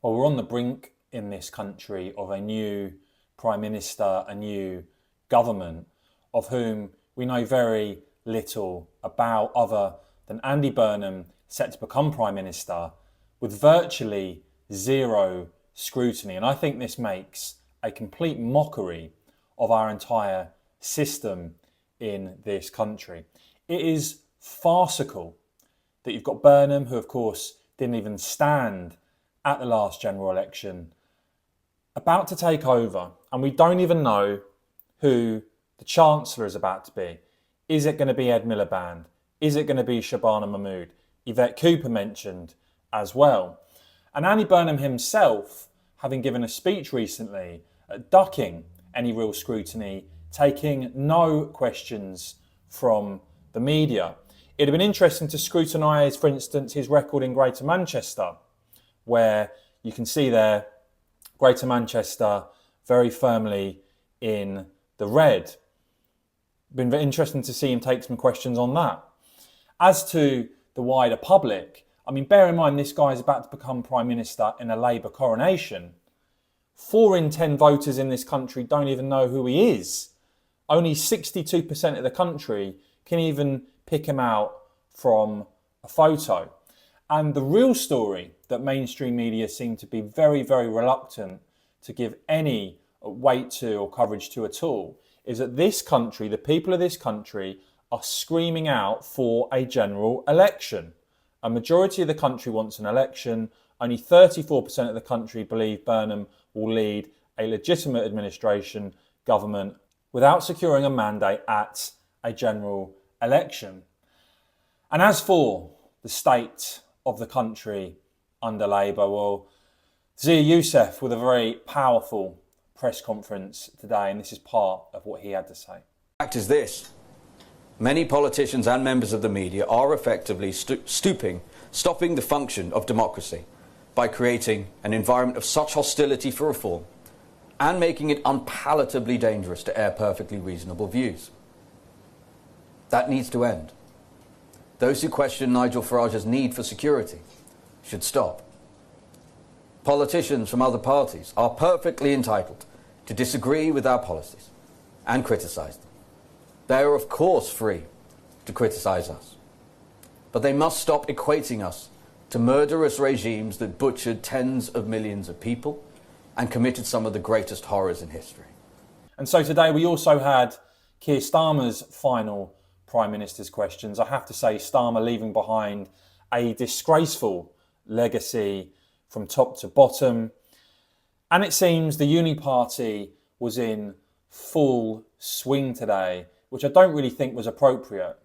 Well, we're on the brink in this country of a new Prime Minister, a new government, of whom we know very little about other than Andy Burnham, set to become Prime Minister, with virtually zero scrutiny. And I think this makes a complete mockery of our entire system in this country. It is farcical that you've got Burnham, who of course didn't even stand at the last general election, about to take over, and we don't even know who the Chancellor is about to be. Is it going to be Ed Miliband? Is it going to be Shabana Mahmood? Yvette Cooper mentioned as well. And Andy Burnham himself, having given a speech recently, ducking any real scrutiny, taking no questions from the media. It'd have been interesting to scrutinise, for instance, his record in Greater Manchester, where you can see there Greater Manchester very firmly in the red. Been very interesting to see him take some questions on that. As to the wider public, I mean, bear in mind this guy is about to become Prime Minister in a Labour coronation. 4 in 10 voters in this country don't even know who he is. Only 62% of the country can even pick him out from a photo. And the real story that mainstream media seem to be very, very reluctant to give any weight to or coverage to at all is that this country, the people of this country, are screaming out for a general election. A majority of the country wants an election. Only 34% of the country believe Burnham will lead a legitimate administration government without securing a mandate at a general election. And as for the state of the country under Labour, well, Zia Youssef with a very powerful press conference today, and this is part of what he had to say. The fact is this: many politicians and members of the media are effectively stopping the function of democracy by creating an environment of such hostility for reform and making it unpalatably dangerous to air perfectly reasonable views. That needs to end. Those who question Nigel Farage's need for security should stop. Politicians from other parties are perfectly entitled to disagree with our policies and criticise them. They are, of course, free to criticise us. But they must stop equating us to murderous regimes that butchered tens of millions of people and committed some of the greatest horrors in history. And so today we also had Keir Starmer's final Prime Minister's questions. I have to say, Starmer leaving behind a disgraceful legacy from top to bottom. And it seems the Uni Party was in full swing today, which I don't really think was appropriate.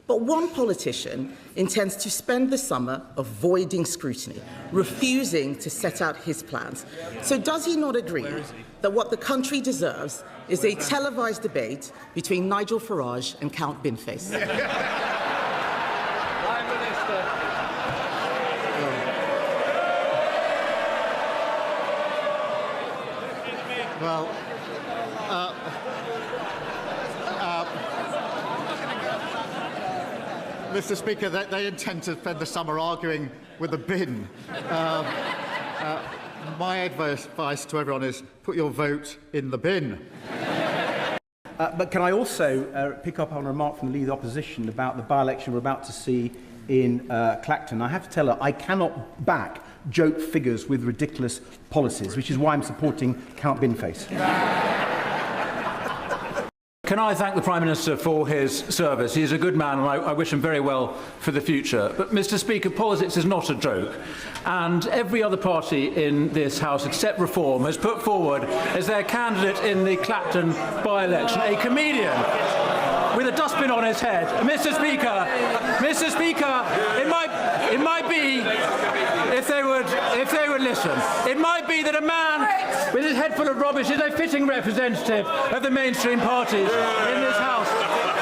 But one politician intends to spend the summer avoiding scrutiny, refusing to set out his plans. So does he not agree that what the country deserves is a televised debate between Nigel Farage and Count Binface? Well, Mr. Speaker, they intend to spend the summer arguing with the bin. My advice to everyone is put your vote in the bin. But can I also pick up on a remark from the Leader of the Opposition about the by-election we're about to see in Clacton? I have to tell her I cannot back joke figures with ridiculous policies, which is why I'm supporting Count Binface. Can I thank the Prime Minister for his service? He's a good man and I wish him very well for the future. But, Mr. Speaker, politics is not a joke. And every other party in this House, except Reform, has put forward as their candidate in the Clacton by-election a comedian with a dustbin on his head. Mr. Speaker, it might be, if they would listen, it might be that a man with his head full of rubbish is a fitting representative of the mainstream parties in this House.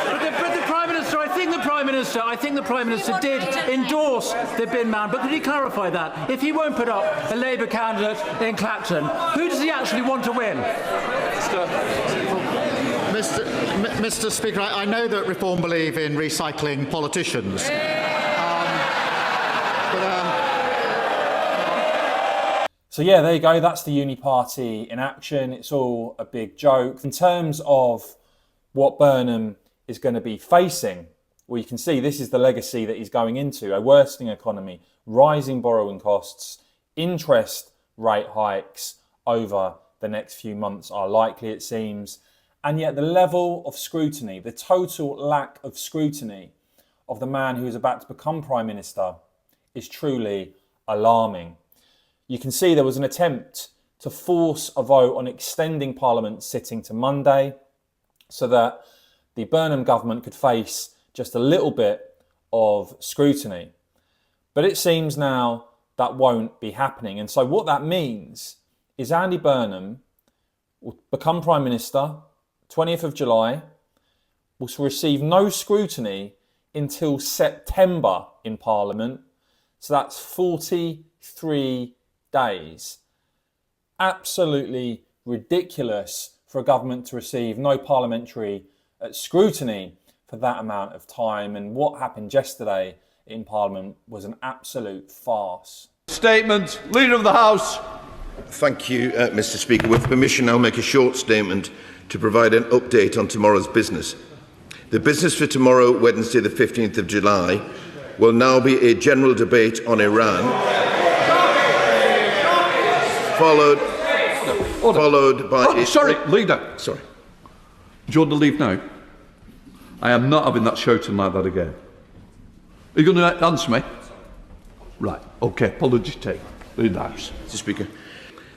But the Prime Minister, I think the Prime Minister did endorse the bin man, but could he clarify that? If he won't put up a Labour candidate in Clacton, who does he actually want to win? Mr. Speaker, I know that Reform believe in recycling politicians. So yeah, there you go. That's the uni party in action. It's all a big joke. In terms of what Burnham is going to be facing, well, you can see this is the legacy that he's going into: a worsening economy, rising borrowing costs, interest rate hikes over the next few months are likely, it seems. And yet the level of scrutiny, the total lack of scrutiny of the man who is about to become Prime Minister is truly alarming. You can see there was an attempt to force a vote on extending Parliament's sitting to Monday so that the Burnham government could face just a little bit of scrutiny. But it seems now that won't be happening. And so what that means is Andy Burnham will become Prime Minister 20th of July, will receive no scrutiny until September in Parliament. So that's 43 days. Absolutely ridiculous for a government to receive no parliamentary scrutiny for that amount of time. And what happened yesterday in Parliament was an absolute farce. Statement, Leader of the House. Thank you, Mr. Speaker. With permission, I'll make a short statement to provide an update on tomorrow's business. The business for tomorrow, Wednesday the 15th of July, will now be a general debate on Iran, followed by... Sorry, Leader. Sorry. Do you want to leave now? I am not having that shouting like that again. Are you going to answer me? Right, OK, apologies taken. Leader of the House. Mr. Speaker,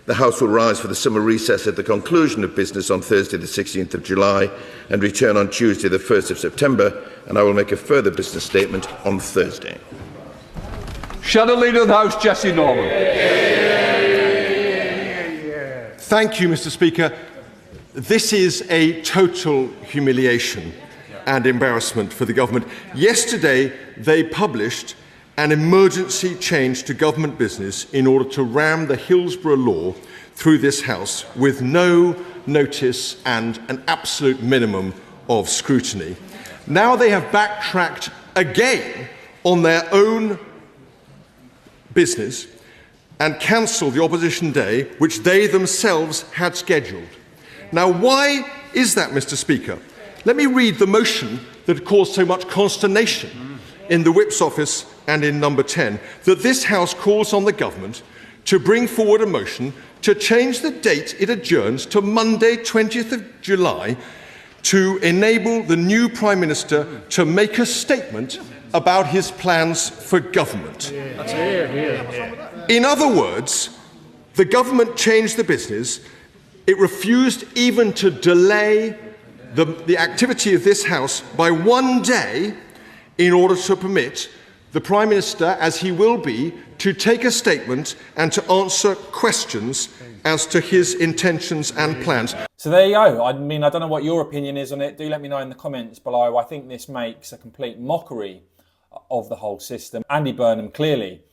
the House will rise for the summer recess at the conclusion of business on Thursday the 16th of July and return on Tuesday the 1st of September, and I will make a further business statement on Thursday. Shadow Leader of the House, Jesse Norman. Thank you, Mr. Speaker. This is a total humiliation and embarrassment for the government. Yesterday, they published an emergency change to government business in order to ram the Hillsborough Law through this House with no notice and an absolute minimum of scrutiny. Now they have backtracked again on their own business and cancelled the opposition day, which they themselves had scheduled. Now, why is that, Mr. Speaker? Let me read the motion that caused so much consternation in the Whip's office and in number 10, that this House calls on the government to bring forward a motion to change the date it adjourns to Monday, 20th of July, to enable the new Prime Minister to make a statement about his plans for government. In other words, the government changed the business. It refused even to delay the activity of this House by one day in order to permit the Prime Minister, as he will be, to take a statement and to answer questions as to his intentions and plans. So there you go. I mean, I don't know what your opinion is on it. Do let me know in the comments below. I think this makes a complete mockery of the whole system. Andy Burnham clearly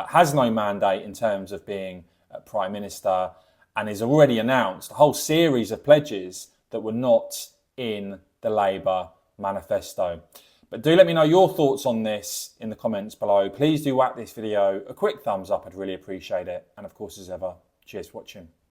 has no mandate in terms of being Prime Minister and has already announced a whole series of pledges that were not in the Labour manifesto. But do let me know your thoughts on this in the comments below. Please do whack this video a quick thumbs up. I'd really appreciate it. And of course, as ever, cheers for watching.